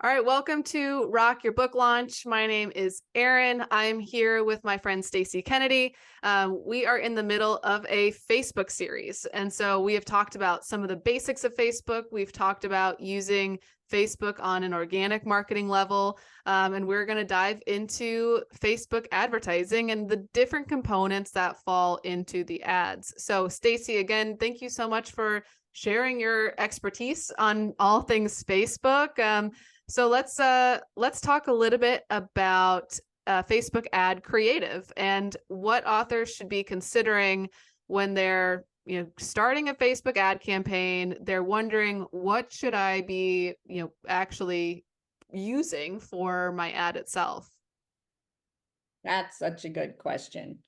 All right, welcome to Rock Your Book Launch. My name is Erin. I'm here with my friend Stacy Kennedy. We are in the middle of a Facebook series. And so we have talked about some of the basics of Facebook. We've talked about using Facebook on an organic marketing level. And we're going to dive into Facebook advertising and the different components that fall into the ads. So, Stacy, again, thank you so much for sharing your expertise on all things Facebook. So let's talk a little bit about Facebook ad creative and what authors should be considering when they're starting a Facebook ad campaign. They're wondering, what should I be actually using for my ad itself? That's such a good question.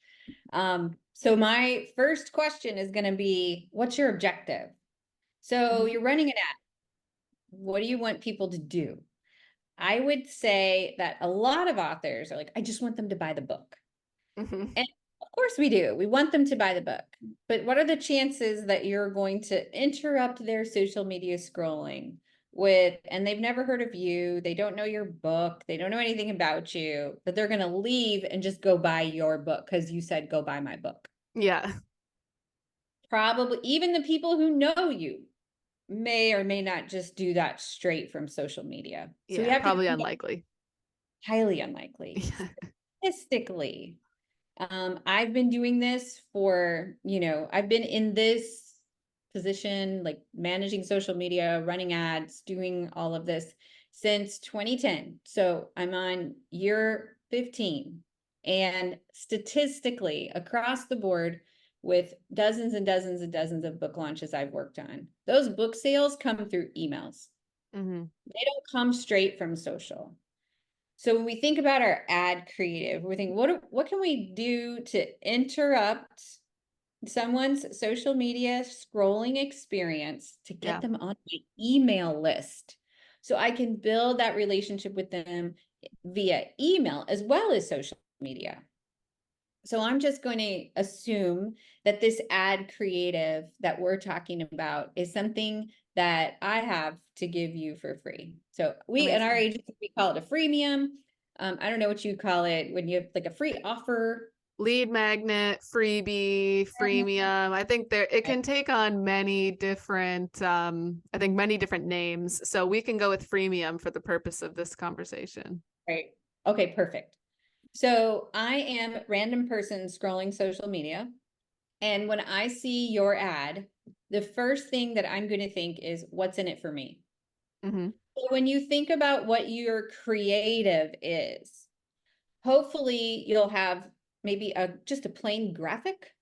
So my first question is going to be, what's your objective? So you're running an ad. What do you want people to do? I would say that a lot of authors are like, I just want them to buy the book. Mm-hmm. And of course we do. We want them to buy the book. But what are the chances that you're going to interrupt their social media scrolling and they've never heard of you, they don't know your book, they don't know anything about you, that they're going to leave and just go buy your book because you said, go buy my book? Yeah. Probably even the people who know you may or may not just do that straight from social media. So we Yeah, have to probably think unlikely. highly unlikely. Statistically, I've been doing this for, I've been in this position, like managing social media, running ads, doing all of this since 2010. So I'm on year 15. And statistically, across the board, with dozens and dozens and dozens of book launches I've worked on, those book sales come through emails. Mm-hmm. They don't come straight from social. So when we think about our ad creative, we think, what can we do to interrupt someone's social media scrolling experience to get Yeah. them on my email list so I can build that relationship with them via email as well as social media? So I'm just going to assume that this ad creative that we're talking about is something that I have to give you for free. So we, in our Amazing. agency, we call it a freemium. I don't know what you call it when you have like a free offer. Lead magnet, freebie, freemium. I think it can take on many different many different names. So we can go with freemium for the purpose of this conversation. Right. Okay, perfect. So I am a random person scrolling social media. And when I see your ad, the first thing that I'm going to think is, what's in it for me? Mm-hmm. So when you think about what your creative is, hopefully you'll have maybe just a plain graphic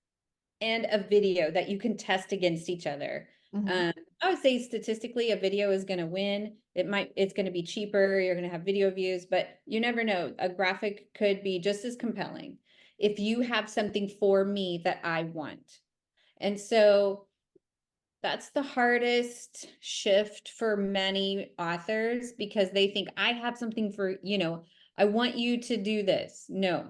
and a video that you can test against each other. Mm-hmm. I would say statistically a video is going to win. It's going to be cheaper. You're going to have video views, but you never know. A graphic could be just as compelling if you have something for me that I want. And so that's the hardest shift for many authors because they think I have something for, I want you to do this. No,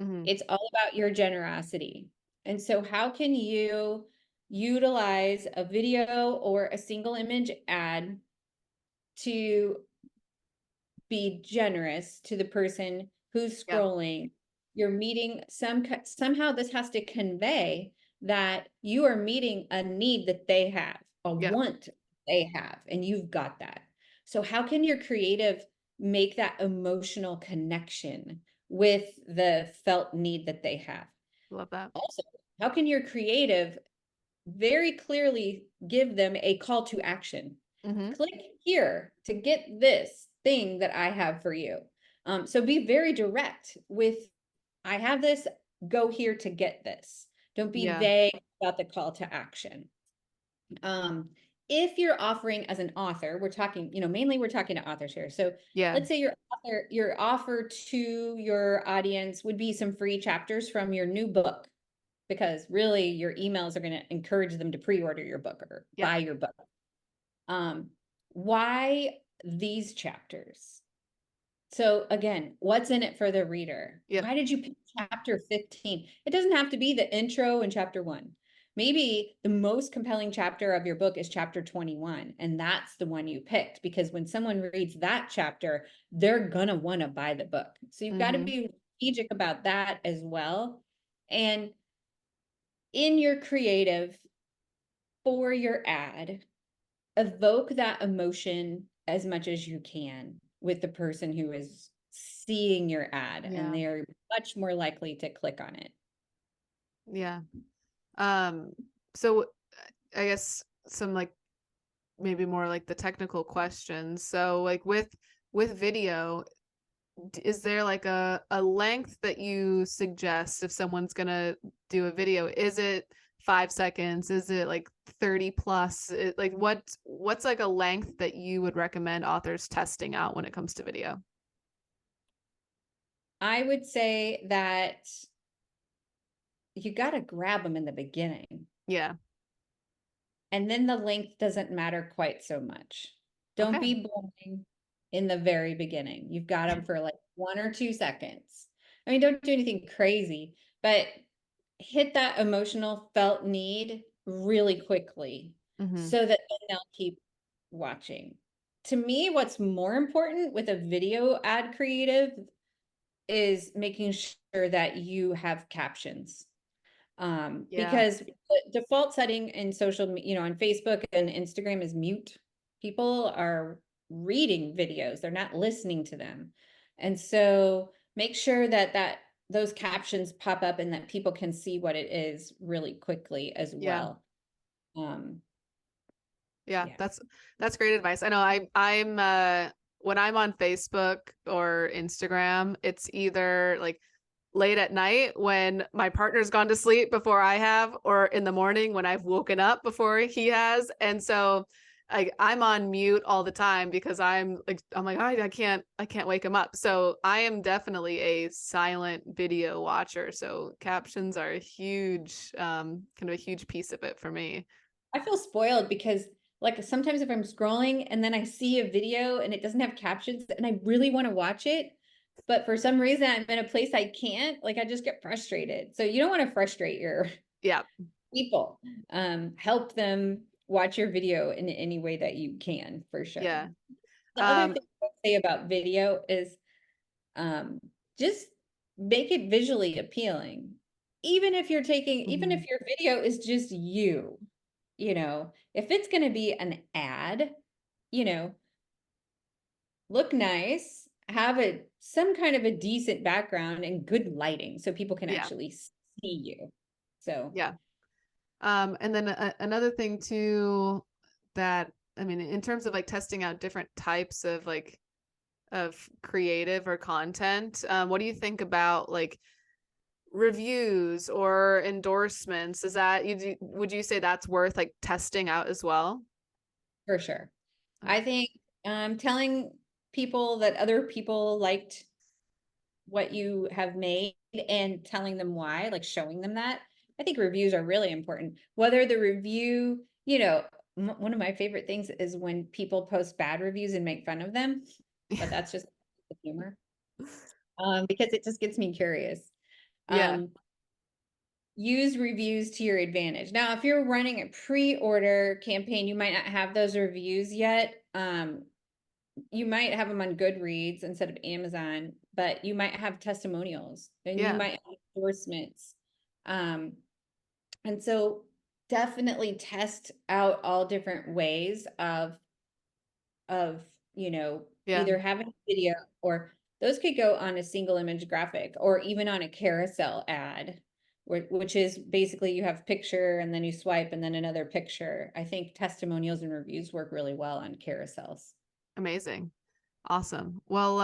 Mm-hmm. it's all about your generosity. And so how can you utilize a video or a single image ad to be generous to the person who's Yeah. scrolling? You're meeting somehow this has to convey that you are meeting a need that they have, a Yeah. want they have, and you've got that. So how can your creative make that emotional connection with the felt need that they have? Love that. Also, how can your creative very clearly give them a call to action? Mm-hmm. Click here to get this thing that I have for you. So be very direct with, I have this, go here to get this. Don't be Yeah. vague about the call to action. If you're offering as an author, we're talking, mainly we're talking to authors here. So Yeah. let's say your offer to your audience would be some free chapters from your new book, because really your emails are going to encourage them to pre-order your book or Yeah. buy your book. Why these chapters? So again, what's in it for the reader? Yep. Why did you pick chapter 15? It doesn't have to be the intro in chapter 1. maybe the most compelling chapter of your book is chapter 21, and that's the one you picked, because when someone reads that chapter, they're gonna want to buy the book. So you've got to be strategic about that as well. And in your creative for your ad, evoke that emotion as much as you can with the person who is seeing your ad, and they're much more likely to click on it. Yeah. So I guess some like maybe more like the technical questions. So like with video, is there like a length that you suggest if someone's gonna do a video? Is it 5 seconds? Is it like 30 plus? Like what's like a length that you would recommend authors testing out when it comes to video? I would say that you got to grab them in the beginning. Yeah. And then the length doesn't matter quite so much. Don't be boring in the very beginning. You've got them for like 1 or 2 seconds. I mean, don't do anything crazy, but hit that emotional felt need really quickly so that then they'll keep watching. To me, what's more important with a video ad creative is making sure that you have captions. Because the default setting in social, on Facebook and Instagram is mute. People are reading videos, they're not listening to them. And so make sure that those captions pop up and that people can see what it is really quickly as well. That's great advice. I know I'm when I'm on Facebook or Instagram, it's either like late at night when my partner's gone to sleep before I have, or in the morning when I've woken up before he has. And so I'm on mute all the time because I'm like I can't wake him up. So I am definitely a silent video watcher. So captions are a huge kind of a huge piece of it for me. I feel spoiled because like sometimes if I'm scrolling and then I see a video and it doesn't have captions and I really want to watch it, but for some reason I'm in a place I can't, like I just get frustrated. So you don't want to frustrate your people. Help them watch your video in any way that you can, for sure. Yeah. The other thing I would say about video is just make it visually appealing. Even if you're taking, even if your video is just you, if it's going to be an ad, look nice, have some kind of a decent background and good lighting so people can actually see you. So and then another thing too, that I mean, in terms of like testing out different types of like of creative or content, what do you think about like reviews or endorsements? Is that would you say that's worth like testing out as well? For sure. I think telling people that other people liked what you have made and telling them why, like showing them that, I think reviews are really important. Whether the review, one of my favorite things is when people post bad reviews and make fun of them, but that's just humor. Because it just gets me curious. Use reviews to your advantage. Now, if you're running a pre-order campaign, you might not have those reviews yet. You might have them on Goodreads instead of Amazon, but you might have testimonials and you might have endorsements. And so definitely test out all different ways of either having a video, or those could go on a single image graphic or even on a carousel ad, which is basically you have picture and then you swipe and then another picture. I think testimonials and reviews work really well on carousels. Amazing. Awesome. Well,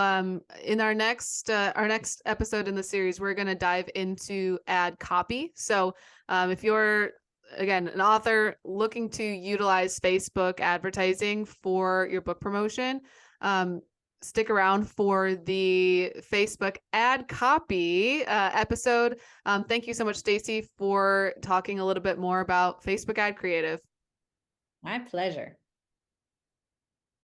in our next episode in the series, we're going to dive into ad copy. So if you're, again, an author looking to utilize Facebook advertising for your book promotion, stick around for the Facebook ad copy episode. Thank you so much, Stacy, for talking a little bit more about Facebook ad creative. My pleasure.